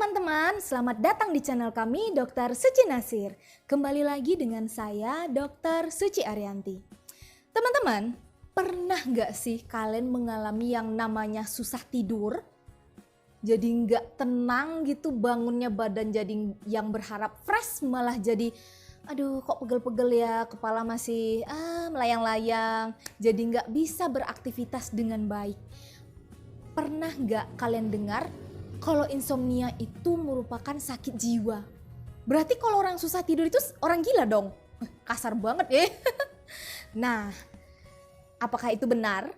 teman-teman, selamat datang di channel kami Dr. Suci Nasir. Kembali lagi dengan saya Dr. Suci Arianti. Teman-teman, pernah nggak sih kalian mengalami yang namanya susah tidur? Jadi nggak tenang gitu, bangunnya badan jadi yang berharap fresh malah jadi aduh kok pegel-pegel ya, kepala masih melayang-layang, jadi nggak bisa beraktivitas dengan baik. Pernah nggak kalian dengar kalau insomnia itu merupakan sakit jiwa? Berarti kalau orang susah tidur itu orang gila dong. Kasar banget ya. Nah, apakah itu benar?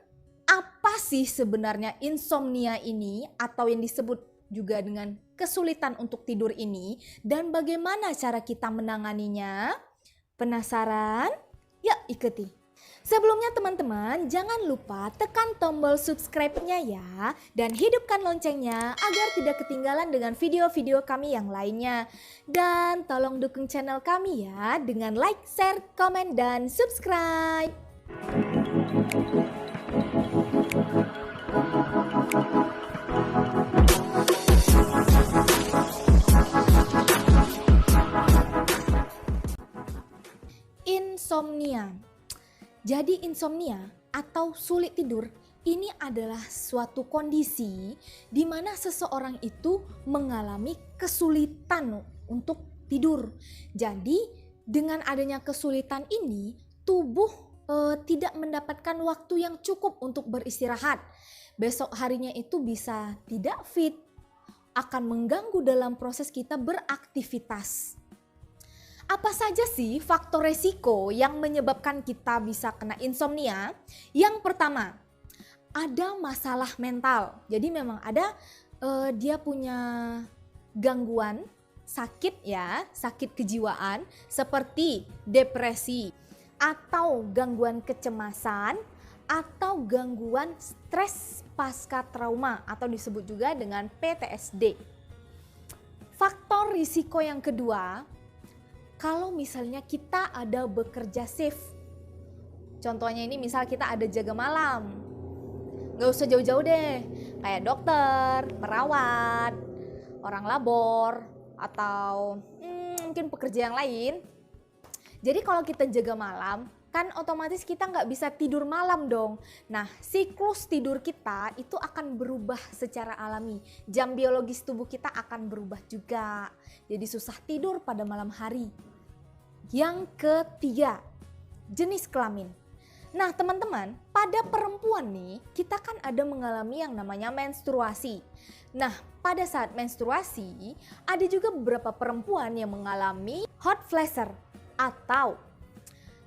Apa sih sebenarnya insomnia ini atau yang disebut juga dengan kesulitan untuk tidur ini, dan bagaimana cara kita menanganinya? Penasaran? Yuk ikuti. Sebelumnya teman-teman, jangan lupa tekan tombol subscribe-nya ya, dan hidupkan loncengnya agar tidak ketinggalan dengan video-video kami yang lainnya. Dan tolong dukung channel kami ya dengan like, share, komen, dan subscribe. Insomnia. Jadi insomnia atau sulit tidur ini adalah suatu kondisi di mana seseorang itu mengalami kesulitan untuk tidur. Jadi dengan adanya kesulitan ini tubuh tidak mendapatkan waktu yang cukup untuk beristirahat. Besok harinya itu bisa tidak fit, akan mengganggu dalam proses kita beraktivitas. Apa saja sih faktor resiko yang menyebabkan kita bisa kena insomnia? Yang pertama, ada masalah mental. Jadi memang ada dia punya gangguan sakit ya, sakit kejiwaan seperti depresi atau gangguan kecemasan atau gangguan stres pasca trauma atau disebut juga dengan PTSD. Faktor risiko yang kedua, kalau misalnya kita ada bekerja shift, contohnya ini misal kita ada jaga malam, gak usah jauh-jauh deh, kayak dokter, perawat, orang labor, atau mungkin pekerja yang lain. Jadi kalau kita jaga malam, kan otomatis kita nggak bisa tidur malam dong. Nah, siklus tidur kita itu akan berubah secara alami. Jam biologis tubuh kita akan berubah juga. Jadi susah tidur pada malam hari. Yang ketiga, jenis kelamin. Nah teman-teman, pada perempuan nih, kita kan ada mengalami yang namanya menstruasi. Nah, pada saat menstruasi, ada juga beberapa perempuan yang mengalami hot flasher atau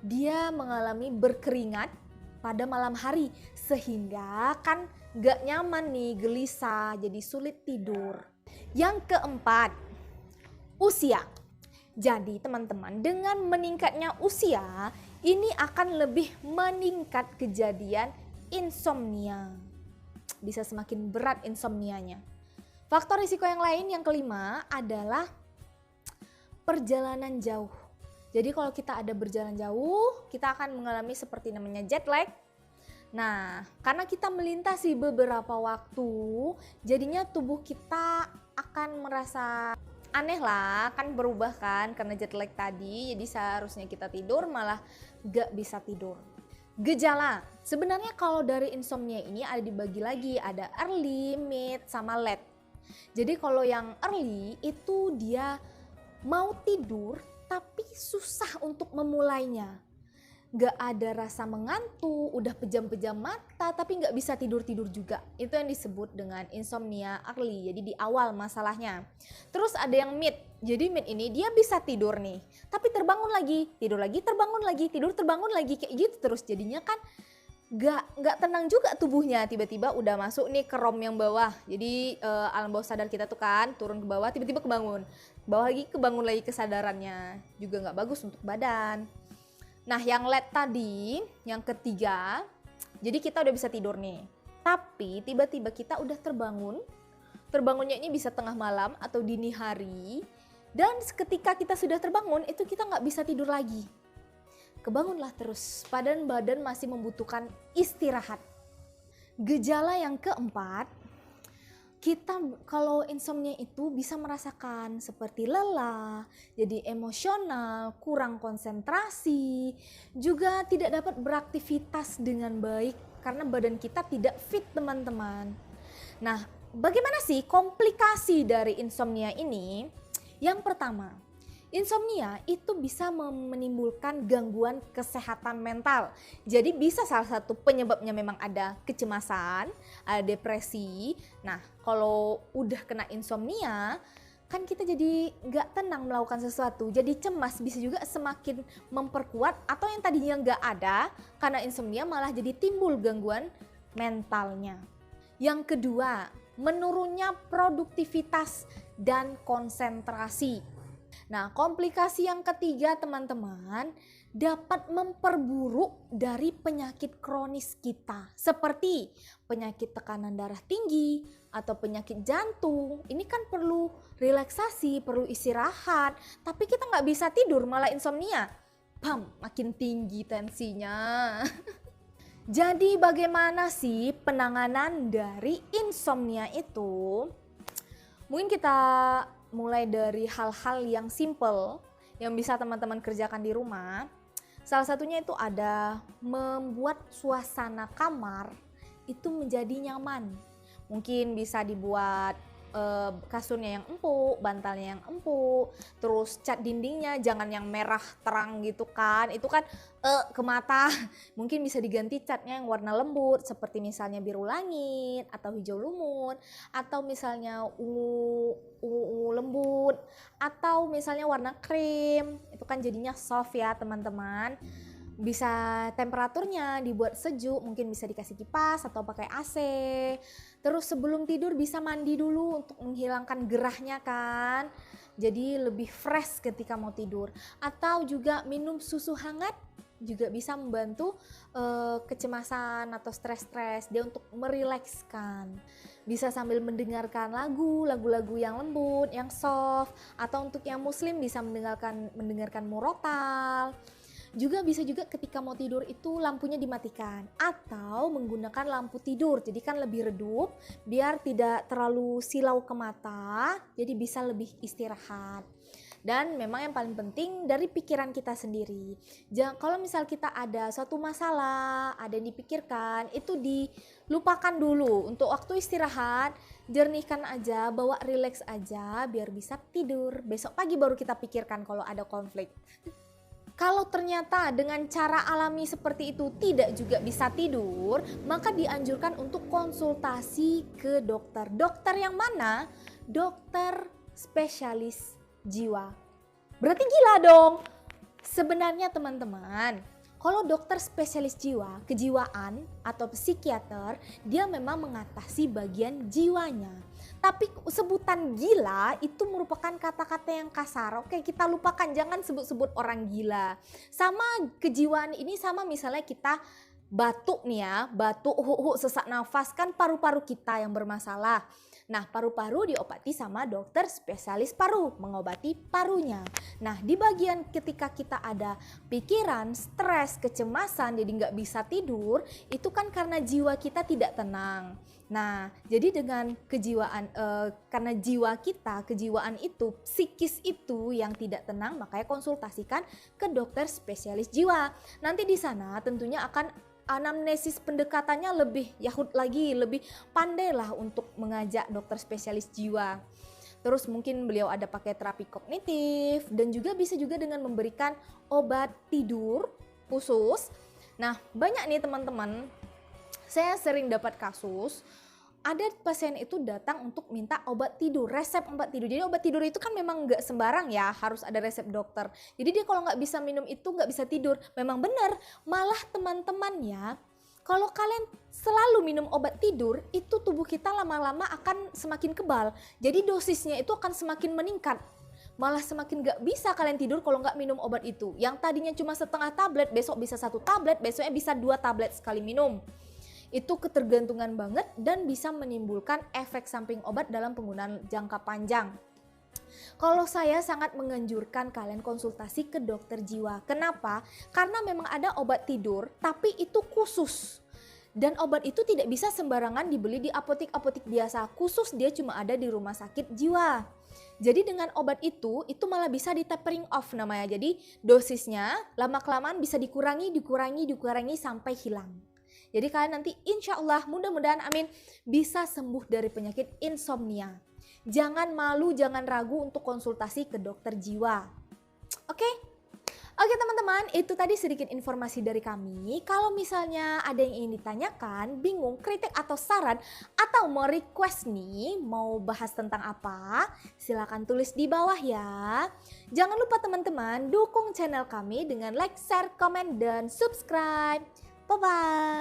dia mengalami berkeringat pada malam hari, sehingga kan gak nyaman nih, gelisah, jadi sulit tidur. Yang keempat, usia. Jadi teman-teman, dengan meningkatnya usia, ini akan lebih meningkat kejadian insomnia. Bisa semakin berat insomnianya. Faktor risiko yang lain yang kelima adalah perjalanan jauh. Jadi kalau kita ada berjalan jauh, kita akan mengalami seperti namanya jet lag. Nah, karena kita melintasi beberapa waktu, jadinya tubuh kita akan merasa aneh lah, kan berubah kan karena jet lag tadi. Jadi seharusnya kita tidur malah gak bisa tidur. Gejala, sebenarnya kalau dari insomnia ini ada dibagi lagi, ada early, mid, sama late. Jadi kalau yang early itu dia mau tidur tapi susah untuk memulainya. Gak ada rasa mengantuk, udah pejam-pejam mata tapi gak bisa tidur-tidur juga. Itu yang disebut dengan insomnia early, jadi di awal masalahnya. Terus ada yang mid, jadi mid ini dia bisa tidur nih, tapi terbangun lagi, tidur lagi, terbangun lagi, tidur terbangun lagi, kayak gitu terus. Jadinya kan gak tenang juga tubuhnya, tiba-tiba udah masuk nih ke ROM yang bawah. Jadi alam bawah sadar kita tuh kan turun ke bawah, tiba-tiba kebangun. Bawah lagi kebangun lagi kesadarannya, juga gak bagus untuk badan. Nah yang late tadi, yang ketiga, jadi kita udah bisa tidur nih. Tapi tiba-tiba kita udah terbangun, terbangunnya ini bisa tengah malam atau dini hari. Dan ketika kita sudah terbangun, itu kita nggak bisa tidur lagi. Kebangunlah terus, badan masih membutuhkan istirahat. Gejala yang keempat, Kita kalau insomnia itu bisa merasakan seperti lelah, jadi emosional, kurang konsentrasi, juga tidak dapat beraktivitas dengan baik karena badan kita tidak fit, teman-teman. Nah, bagaimana sih komplikasi dari insomnia ini? Yang pertama, insomnia itu bisa menimbulkan gangguan kesehatan mental. Jadi bisa salah satu penyebabnya memang ada kecemasan, ada depresi. Nah, kalau udah kena insomnia, kan kita jadi nggak tenang melakukan sesuatu, jadi cemas, bisa juga semakin memperkuat, atau yang tadinya nggak ada karena insomnia malah jadi timbul gangguan mentalnya. Yang kedua, menurunnya produktivitas dan konsentrasi. Nah, komplikasi yang ketiga, teman-teman, dapat memperburuk dari penyakit kronis kita, seperti penyakit tekanan darah tinggi atau penyakit jantung. Ini kan perlu relaksasi, perlu istirahat, tapi kita nggak bisa tidur, malah insomnia. Bam, makin tinggi tensinya. Jadi bagaimana sih penanganan dari insomnia itu? Mungkin kita mulai dari hal-hal yang simple yang bisa teman-teman kerjakan di rumah. Salah satunya itu ada membuat suasana kamar itu menjadi nyaman. Mungkin bisa dibuat kasurnya yang empuk, bantalnya yang empuk, terus cat dindingnya jangan yang merah terang gitu kan, itu kan ke mata. Mungkin bisa diganti catnya yang warna lembut seperti misalnya biru langit atau hijau lumut, atau misalnya ungu lembut, atau misalnya warna krim, itu kan jadinya soft ya teman-teman. Bisa temperaturnya dibuat sejuk, mungkin bisa dikasih kipas atau pakai AC. Terus sebelum tidur bisa mandi dulu untuk menghilangkan gerahnya kan. Jadi lebih fresh ketika mau tidur. Atau juga minum susu hangat juga bisa membantu kecemasan atau stres-stres dia untuk merilekskan. Bisa sambil mendengarkan lagu-lagu yang lembut, yang soft, atau untuk yang muslim bisa mendengarkan murotal. Juga bisa juga ketika mau tidur itu lampunya dimatikan atau menggunakan lampu tidur, jadi kan lebih redup biar tidak terlalu silau ke mata, jadi bisa lebih istirahat. Dan memang yang paling penting dari pikiran kita sendiri. Kalau misal kita ada suatu masalah, ada yang dipikirkan, itu dilupakan dulu untuk waktu istirahat, jernihkan aja, bawa relax aja biar bisa tidur. Besok pagi baru kita pikirkan kalau ada konflik. Kalau ternyata dengan cara alami seperti itu tidak juga bisa tidur, maka dianjurkan untuk konsultasi ke dokter. Dokter yang mana? Dokter spesialis jiwa. Berarti gila dong. Sebenarnya teman-teman, kalau dokter spesialis jiwa, kejiwaan atau psikiater, dia memang mengatasi bagian jiwanya. Tapi sebutan gila itu merupakan kata-kata yang kasar. Oke, kita lupakan, jangan sebut-sebut orang gila. Sama kejiwaan ini sama misalnya kita batuk nih ya, batuk, sesak nafas, kan paru-paru kita yang bermasalah. Nah, paru-paru diobati sama dokter spesialis paru, mengobati parunya. Nah, di bagian ketika kita ada pikiran, stres, kecemasan, jadi nggak bisa tidur, itu kan karena jiwa kita tidak tenang. Nah, jadi dengan kejiwaan, karena jiwa kita, kejiwaan itu, psikis itu yang tidak tenang, makanya konsultasikan ke dokter spesialis jiwa. Nanti di sana tentunya akan anamnesis pendekatannya lebih yahut lagi, lebih pandai lah untuk mengajak dokter spesialis jiwa. Terus mungkin beliau ada pakai terapi kognitif dan juga bisa juga dengan memberikan obat tidur khusus. Nah, banyak nih teman-teman, saya sering dapat kasus ada pasien itu datang untuk minta obat tidur, resep obat tidur. Jadi obat tidur itu kan memang nggak sembarang ya, harus ada resep dokter. Jadi dia kalau nggak bisa minum itu nggak bisa tidur. Memang benar, malah teman-temannya kalau kalian selalu minum obat tidur, itu tubuh kita lama-lama akan semakin kebal. Jadi dosisnya itu akan semakin meningkat. Malah semakin gak bisa kalian tidur kalau nggak minum obat itu. Yang tadinya cuma setengah tablet, besok bisa 1 tablet, besoknya bisa 2 tablet sekali minum. Itu ketergantungan banget dan bisa menimbulkan efek samping obat dalam penggunaan jangka panjang. Kalau saya sangat menganjurkan kalian konsultasi ke dokter jiwa. Kenapa? Karena memang ada obat tidur tapi itu khusus. Dan obat itu tidak bisa sembarangan dibeli di apotek-apotek biasa, khusus dia cuma ada di rumah sakit jiwa. Jadi dengan obat itu malah bisa di tapering off namanya. Jadi dosisnya lama-kelamaan bisa dikurangi sampai hilang. Jadi kalian nanti insya Allah mudah-mudahan amin bisa sembuh dari penyakit insomnia. Jangan malu, jangan ragu untuk konsultasi ke dokter jiwa. Oke? Oke teman-teman, itu tadi sedikit informasi dari kami. Kalau misalnya ada yang ingin ditanyakan, bingung, kritik atau saran, atau mau request nih, mau bahas tentang apa, silakan tulis di bawah ya. Jangan lupa teman-teman, dukung channel kami dengan like, share, komen, dan subscribe. Bye-bye.